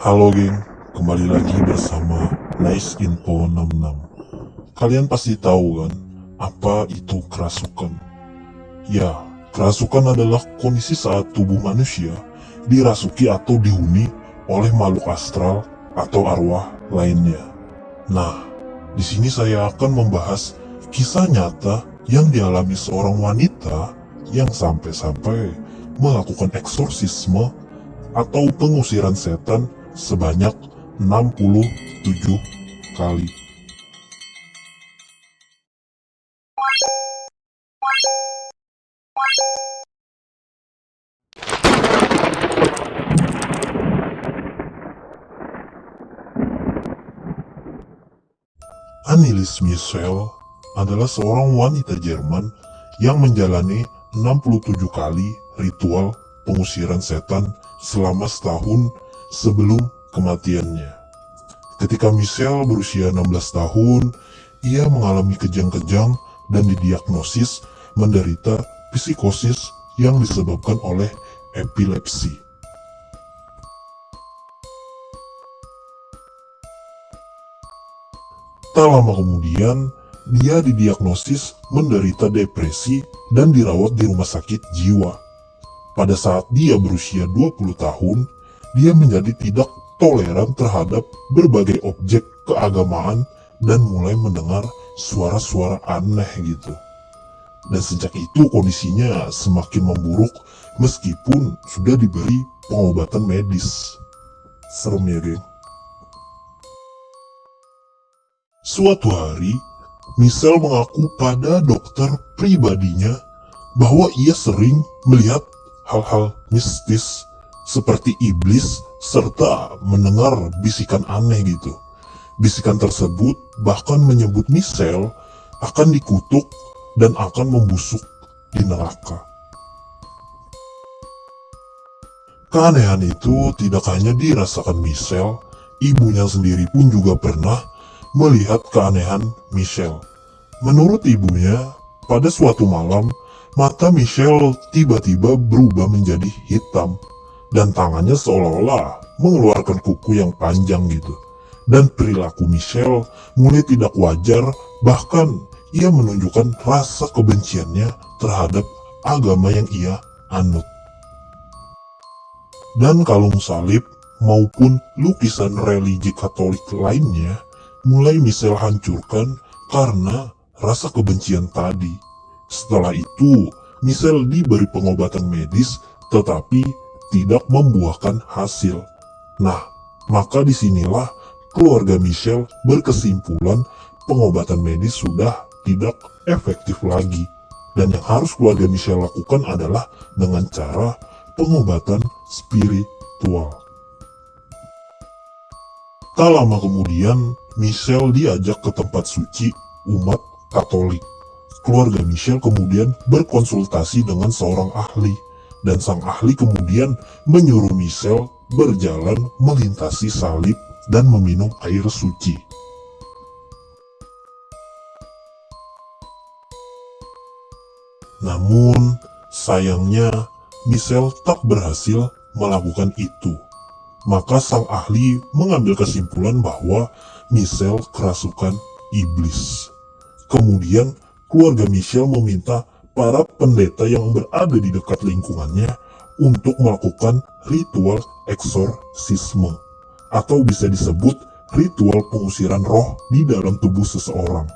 Halo geng, kembali lagi bersama Nice Info 66. Kalian pasti tahu kan, apa itu kerasukan? Ya, kerasukan adalah kondisi saat tubuh manusia dirasuki atau dihuni oleh makhluk astral atau arwah lainnya. Nah, di sini saya akan membahas kisah nyata yang dialami seorang wanita yang sampai-sampai melakukan eksorsisme atau pengusiran setan sebanyak 67 kali. Annelies Michel adalah seorang wanita Jerman yang menjalani 67 kali ritual pengusiran setan selama setahun sebelum kematiannya. Ketika Michelle berusia 16 tahun, ia mengalami kejang-kejang dan didiagnosis menderita psikosis yang disebabkan oleh epilepsi. Tak lama kemudian, dia didiagnosis menderita depresi dan dirawat di rumah sakit jiwa. Pada saat dia berusia 20 tahun, dia menjadi tidak toleran terhadap berbagai objek keagamaan dan mulai mendengar suara-suara aneh gitu. Dan sejak itu kondisinya semakin memburuk meskipun sudah diberi pengobatan medis. Serem ya geng. Suatu hari, Michelle mengaku pada dokter pribadinya bahwa ia sering melihat hal-hal mistis seperti iblis serta mendengar bisikan aneh gitu. Bisikan tersebut bahkan menyebut Michelle akan dikutuk dan akan membusuk di neraka. Keanehan itu tidak hanya dirasakan Michelle, ibunya sendiri pun juga pernah melihat keanehan Michelle. Menurut ibunya, pada suatu malam, mata Michelle tiba-tiba berubah menjadi hitam, dan tangannya seolah-olah mengeluarkan kuku yang panjang gitu. Dan perilaku Michelle mulai tidak wajar, bahkan ia menunjukkan rasa kebenciannya terhadap agama yang ia anut. Dan kalung salib maupun lukisan religi Katolik lainnya mulai Michelle hancurkan karena rasa kebencian tadi. Setelah itu, Michelle diberi pengobatan medis tetapi tidak membuahkan hasil. Nah, maka disinilah keluarga Michelle berkesimpulan pengobatan medis sudah tidak efektif lagi. Dan yang harus keluarga Michelle lakukan adalah dengan cara pengobatan spiritual. Tak lama kemudian, Michelle diajak ke tempat suci umat Katolik. Keluarga Michelle kemudian berkonsultasi dengan seorang ahli, dan sang ahli kemudian menyuruh Michelle berjalan melintasi salib dan meminum air suci. Namun, sayangnya Michelle tak berhasil melakukan itu. Maka sang ahli mengambil kesimpulan bahwa Michelle kerasukan iblis. Kemudian keluarga Michelle meminta para pendeta yang berada di dekat lingkungannya untuk melakukan ritual eksorsisme, atau bisa disebut ritual pengusiran roh di dalam tubuh seseorang.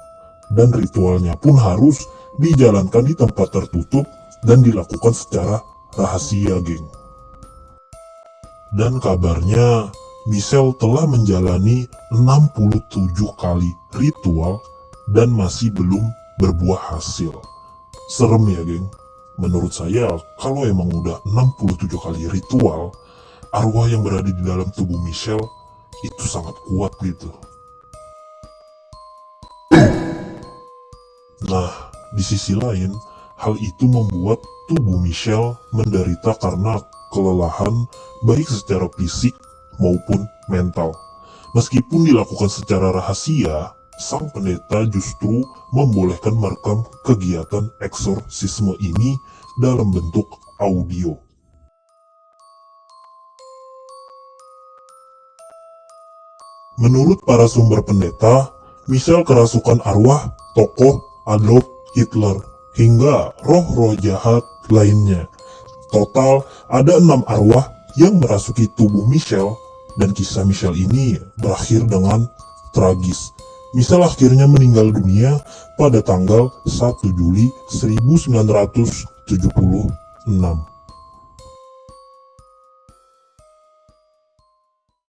Dan ritualnya pun harus dijalankan di tempat tertutup dan dilakukan secara rahasia geng. Dan kabarnya Michelle telah menjalani 67 kali ritual dan masih belum berbuah hasil. Serem ya geng. Menurut saya kalau emang udah 67 kali ritual, arwah yang berada di dalam tubuh Michelle itu sangat kuat gitu. Nah, di sisi lain, hal itu membuat tubuh Michelle menderita karena kelelahan baik secara fisik maupun mental. Meskipun dilakukan secara rahasia, sang pendeta justru membolehkan merekam kegiatan eksorsisme ini dalam bentuk audio. Menurut para sumber pendeta, Michelle kerasukan arwah tokoh Adolf Hitler hingga roh-roh jahat lainnya. Total ada 6 arwah yang merasuki tubuh Michelle, dan kisah Michelle ini berakhir dengan tragis. Michelle akhirnya meninggal dunia pada tanggal 1 Juli 1976.